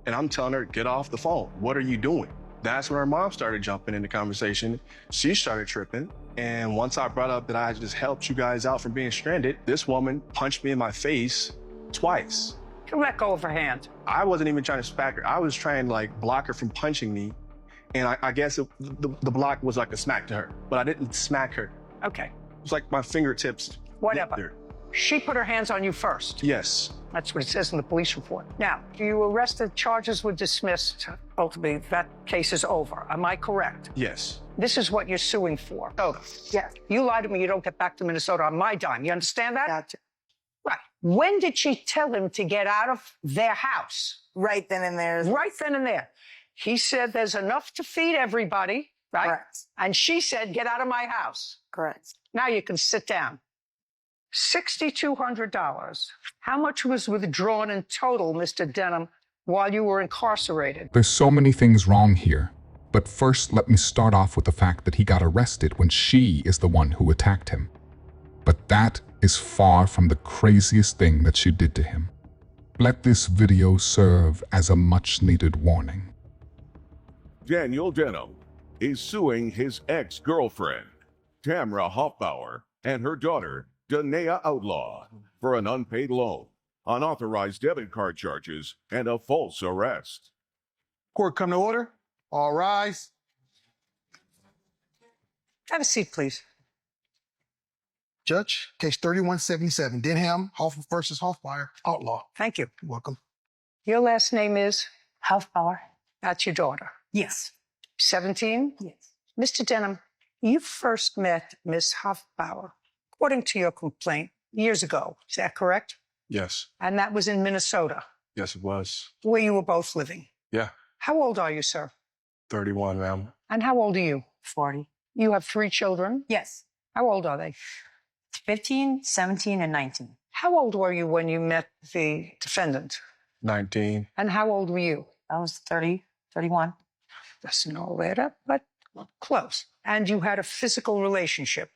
And I'm telling her, get off the phone. What are you doing? That's when her mom started jumping in the conversation. She started tripping. And once I brought up that I just helped you guys out from being stranded, this woman punched me in my face twice. Let go of her hand. I wasn't even trying to smack her. I was trying to like block her from punching me. And I guess the block was like a smack to her, but I didn't smack her. Okay. It was like my fingertips. Whatever. She put her hands on you first. Yes. That's what it says in the police report. Now, you were arrested, charges were dismissed. Ultimately, that case is over. Am I correct? Yes. This is what you're suing for. Oh, yeah. You lie to me, you don't get back to Minnesota on my dime. You understand that? Gotcha. Right. When did she tell him to get out of their house? Right then and there. Right then and there. He said there's enough to feed everybody, right? Correct. And she said, get out of my house. Correct. Now you can sit down. $6,200. How much was withdrawn in total, Mr. Denham, while you were incarcerated? There's so many things wrong here. But first, let me start off with the fact that he got arrested when she is the one who attacked him. But that is far from the craziest thing that she did to him. Let this video serve as a much-needed warning. Daniel Denham is suing his ex-girlfriend, Tamra Hoffbauer, and her daughter, Danae Outlaw, for an unpaid loan, unauthorized debit card charges, and a false arrest. Court come to order. All rise. Have a seat, please. Judge, case 3177, Denham, Hoff versus Hoffbauer, outlaw. Thank you. You're welcome. Your last name is? Hoffbauer. That's your daughter. Yes. 17? Yes. Mr. Denham, you first met Miss Hoffbauer, according to your complaint, years ago. Is that correct? Yes. And that was in Minnesota, Yes, it was. where you were both living. Yeah. How old are you, sir? 31, ma'am. And how old are you? 40. You have 3 children. Yes. How old are they? 15, 17, and 19. How old were you when you met the defendant? 19. And how old were you? I was 30, 31. Doesn't all add up, but close. And you had a physical relationship.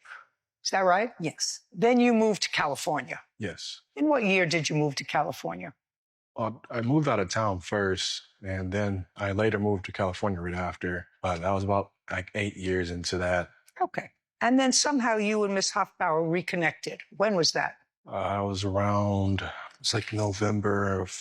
Is that right? Yes. Then you moved to California. Yes. In what year did you move to California? I moved out of town first, and then I later moved to California right after. But that was about like 8 years into that. Okay. And then somehow you and Miss Hoffbauer reconnected. When was that? I was around, it's like November of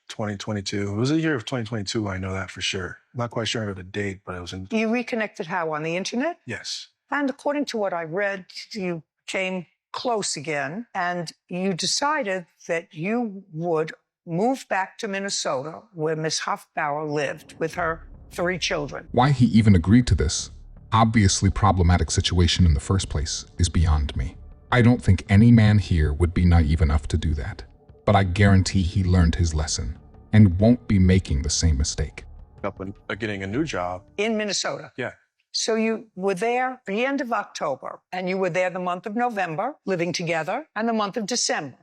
2022. It was a year of 2022, I know that for sure. I'm not quite sure of the date, but it was in... You reconnected how? On the internet? Yes. And according to what I read, you came close again, and you decided that you would move back to Minnesota, where Miss Hoffbauer lived with her 3 children. Why he even agreed to this obviously problematic situation in the first place is beyond me. I don't think any man here would be naive enough to do that. But I guarantee he learned his lesson and won't be making the same mistake. Up and getting a new job. In Minnesota? Yeah. So you were there at the end of October, and you were there the month of November, living together, and the month of December.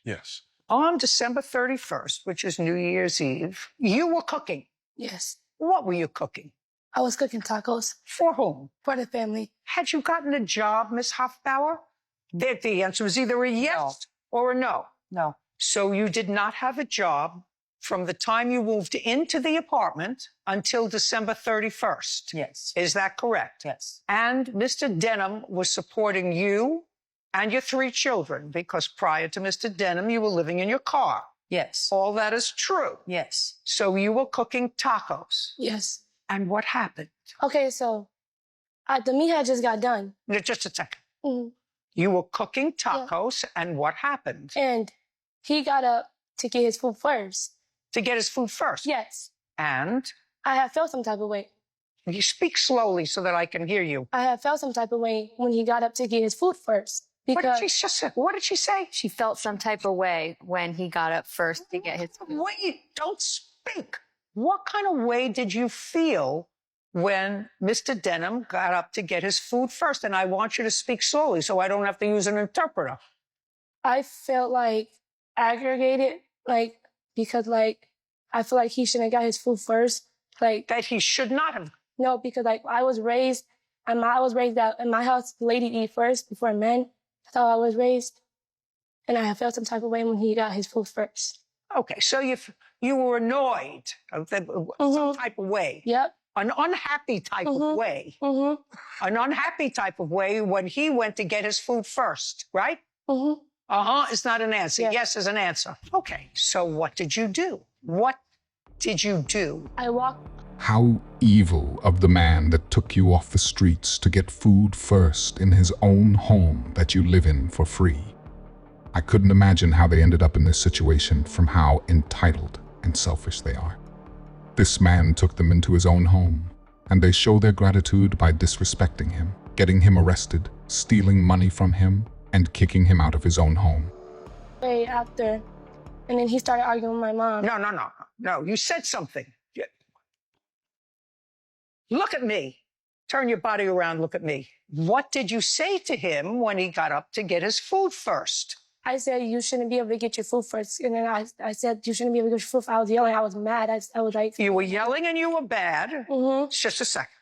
Yes. On December 31st, which is New Year's Eve, you were cooking. Yes. What were you cooking? I was cooking tacos For whom? for the family. Had you gotten a job, Miss Hoffbauer? The answer was either a yes or a no. No. So you did not have a job from the time you moved into the apartment until December 31st. Yes. Is that correct? Yes. And Mr. Denham was supporting you and your 3 children, because prior to Mr. Denham, you were living in your car. Yes. All that is true. Yes. So you were cooking tacos. Yes. And what happened? Okay, so the meat had just got done. No, just a second. Mhm. You were cooking tacos, and what happened? And he got up to get his food first. To get his food first? Yes. And? I had felt some type of way. You speak slowly so that I can hear you. I had felt some type of way when he got up to get his food first. What Because did she say? What did she say? She felt some type of way when he got up first to get his food. Wait, don't speak. What kind of way did you feel when Mr. Denham got up to get his food first? And I want you to speak slowly so I don't have to use an interpreter. I felt like aggregated, like, because like, I feel like he shouldn't have got his food first. Like, That he should not have. no, because like I was raised that in my house, the lady eat first before men. That's how I was raised. And I felt some type of way when he got his food first. Okay, so you were annoyed of some type of way. Yep. An unhappy type of way. An unhappy type of way when he went to get his food first, right? It's not an answer. Yes is an answer. Okay, so what did you do? What did you do? I walked. How evil of the man that took you off the streets to get food first in his own home that you live in for free. I couldn't imagine how they ended up in this situation from how entitled and selfish they are. This man took them into his own home, and they show their gratitude by disrespecting him, getting him arrested, stealing money from him, and kicking him out of his own home. Way after, and then he started arguing with my mom. No, you said something. Look at me. Turn your body around, look at me. What did you say to him when he got up to get his food first? I said, you shouldn't be able to get your food first. And then I said, you shouldn't be able to get your food first. I was yelling. I was mad. I was like... You were yelling and you were bad. Just a second.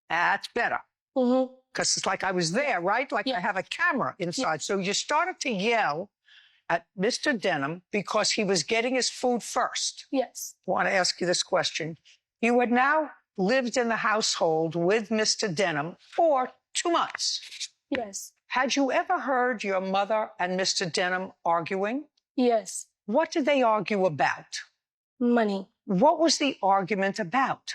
That's better. Because it's like I was there, right? Like I have a camera inside. So you started to yell at Mr. Denham because he was getting his food first. Yes. I want to ask you this question. You had now lived in the household with Mr. Denham for 2 months. Yes. Had you ever heard your mother and Mr. Denham arguing? Yes. What did they argue about? Money. What was the argument about?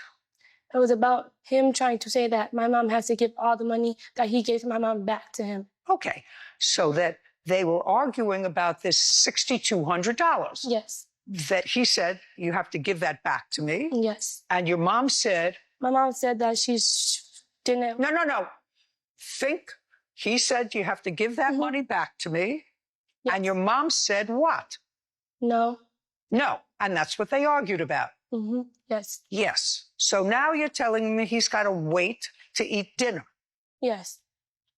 It was about him trying to say that my mom has to give all the money that he gave my mom back to him. Okay, so that they were arguing about this $6,200. Yes. That he said, you have to give that back to me. Yes. And your mom said... My mom said that she didn't... No. He said, you have to give that money back to me. Yes. And your mom said what? No. No. And that's what they argued about. Yes. Yes. So now you're telling me he's got to wait to eat dinner. Yes.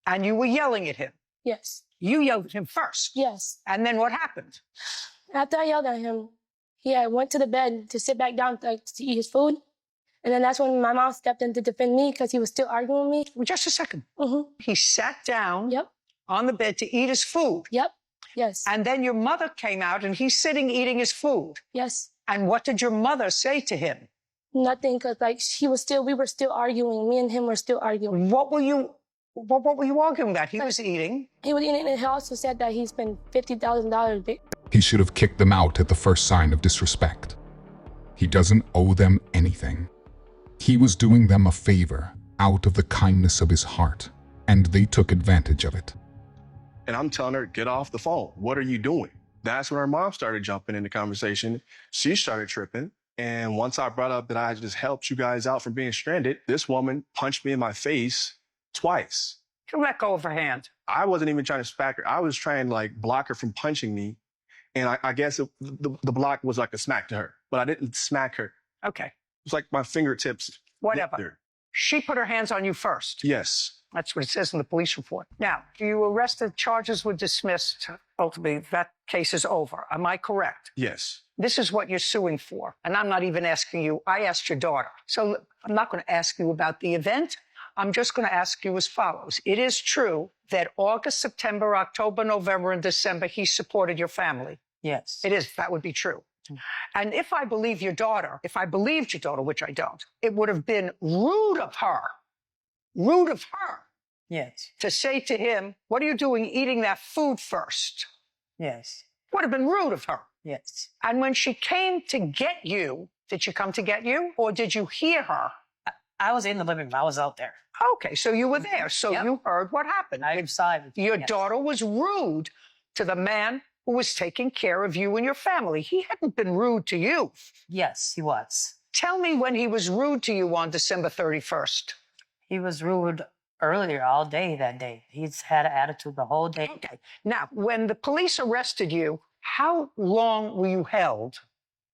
And you were yelling at him. Yes. You yelled at him first. Yes. And then what happened? After I yelled at him, he went to the bed to sit back down to eat his food. And then that's when my mom stepped in to defend me because he was still arguing with me. Just a second. He sat down on the bed to eat his food. Yep. Yes. And then your mother came out and he's sitting eating his food. Yes. And what did your mother say to him? Nothing, because we were still arguing. Me and him were still arguing. What were you arguing about? He was eating. He was eating, and he also said that he spent $50,000. He should have kicked them out at the first sign of disrespect. He doesn't owe them anything. He was doing them a favor out of the kindness of his heart, and they took advantage of it. And I'm telling her, get off the phone. What are you doing? That's when her mom started jumping in the conversation. She started tripping. And once I brought up that I just helped you guys out from being stranded, this woman punched me in my face twice. Let go of her hand. I wasn't even trying to smack her. I was trying to block her from punching me. And I guess the block was like a smack to her, but I didn't smack her. Okay. It's like my fingertips. Whatever. She put her hands on you first. Yes. That's what it says in the police report. Now, you were arrested, charges were dismissed. Ultimately, that case is over. Am I correct? Yes. This is what you're suing for. And I'm not even asking you. I asked your daughter. So I'm not going to ask you about the event. I'm just going to ask you as follows. It is true that August, September, October, November, and December, he supported your family. Yes. It is. That would be true. And if I believed your daughter, which I don't, it would have been rude of her Yes. to say to him, what are you doing eating that food first? Yes. Would have been rude of her. Yes. And when she came to get you, did she come to get you or did you hear her? I was in the living room. I was out there. Okay, so you were there. So you heard what happened. I decided. Your daughter was rude to the man who was taking care of you and your family. He hadn't been rude to you. Yes, he was. Tell me when he was rude to you on December 31st. He was rude earlier all day that day. He's had an attitude the whole day. Okay. Now, when the police arrested you, how long were you held?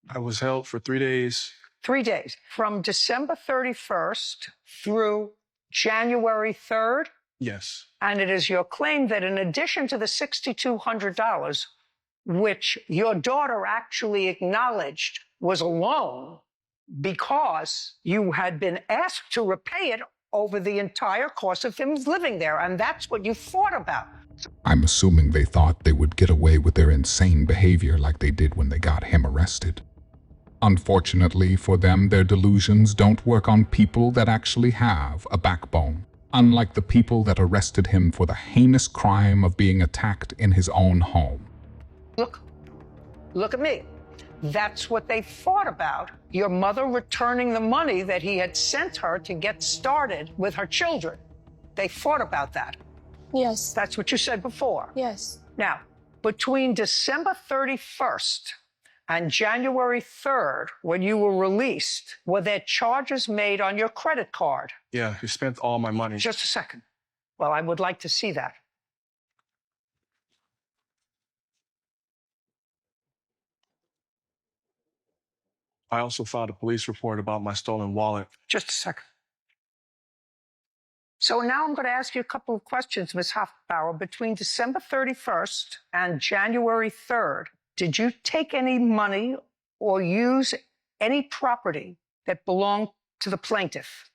I was held for 3 days. 3 days. From December 31st through January 3rd? Yes. And it is your claim that in addition to the $6,200, which your daughter actually acknowledged was a loan because you had been asked to repay it over the entire course of him living there. And that's what you fought about. I'm assuming they thought they would get away with their insane behavior like they did when they got him arrested. Unfortunately for them, their delusions don't work on people that actually have a backbone, unlike the people that arrested him for the heinous crime of being attacked in his own home. Look at me. That's what they fought about. Your mother returning the money that he had sent her to get started with her children. They fought about that. Yes. That's what you said before. Yes. Now, between December 31st and January 3rd, when you were released, were there charges made on your credit card? Yeah, he spent all my money. Just a second. Well, I would like to see that. I also filed a police report about my stolen wallet. Just a second. So now I'm going to ask you a couple of questions, Ms. Hoffbauer. Between December 31st and January 3rd, did you take any money or use any property that belonged to the plaintiff?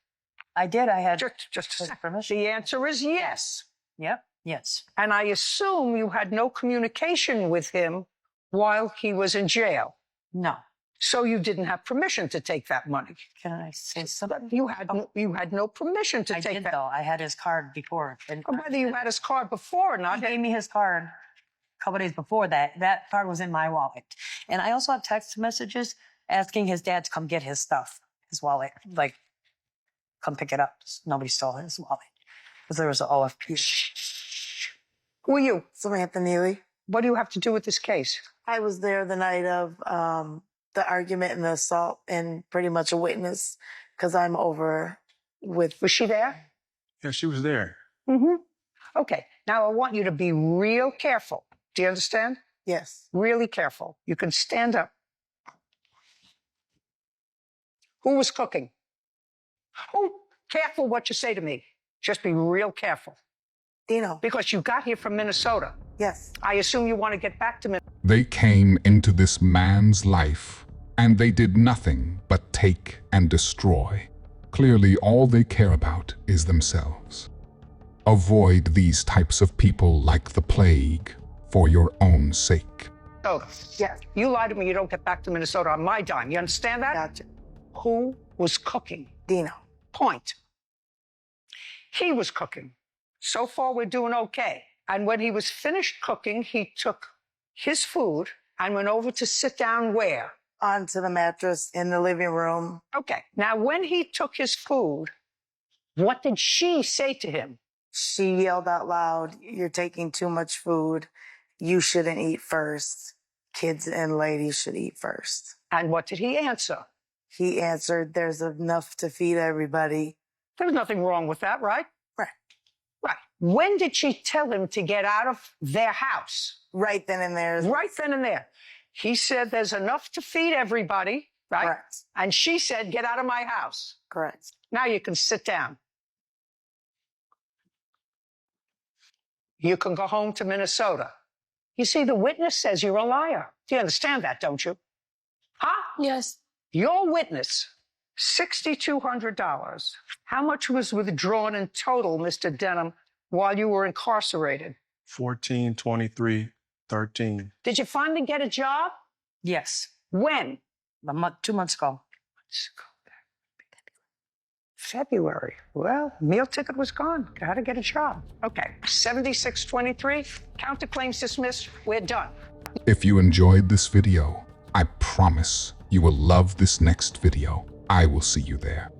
I did. I had Just a second. permission. The answer is yes. Yep. Yes. And I assume you had no communication with him while he was in jail. No. So you didn't have permission to take that money. Can I say something? You had no permission to I take did, that. though. I had his card before. And Whether you had his card before or not. he gave me his card a couple days before that. That card was in my wallet. And I also have text messages asking his dad to come get his stuff, his wallet. Like, come pick it up. Nobody stole his wallet. Because there was an OFP. Who are you? Samantha Neely. What do you have to do with this case? I was there the night of the argument and the assault and pretty much a witness because I'm over with... Was she there? Yeah, she was there. Mm-hmm. Okay. Now I want you to be real careful. Do you understand? Yes. Really careful. You can stand up. Who was cooking? Oh, careful what you say to me. Just be real careful. Dino. Because you got here from Minnesota. Yes. I assume you want to get back to Minnesota. They came into this man's life, and they did nothing but take and destroy. Clearly, all they care about is themselves. Avoid these types of people like the plague for your own sake. Oh, yes. You lie to me, you don't get back to Minnesota on my dime. You understand that? Gotcha. Who was cooking? Dino. Point. He was cooking. So far, we're doing okay. And when he was finished cooking, he took his food and went over to sit down where? Onto the mattress in the living room. Okay. Now, when he took his food, what did she say to him? She yelled out loud, "You're taking too much food. You shouldn't eat first. Kids and ladies should eat first." And what did he answer? He answered, "There's enough to feed everybody." There was nothing wrong with that, right? Right. Right. When did she tell him to get out of their house? Right then and there. Right then and there. He said, "There's enough to feed everybody," right? Correct. And she said, "Get out of my house." Correct. Now you can sit down. You can go home to Minnesota. You see, the witness says you're a liar. Do you understand that, don't you? Huh? Yes. Your witness, $6,200. How much was withdrawn in total, Mr. Denham, while you were incarcerated? 14, 23, 13. Did you finally get a job? Yes. When? 2 months ago. February. Well, meal ticket was gone. Got to get a job. Okay. 7623. Counterclaims dismissed. We're done. If you enjoyed this video, I promise you will love this next video. I will see you there.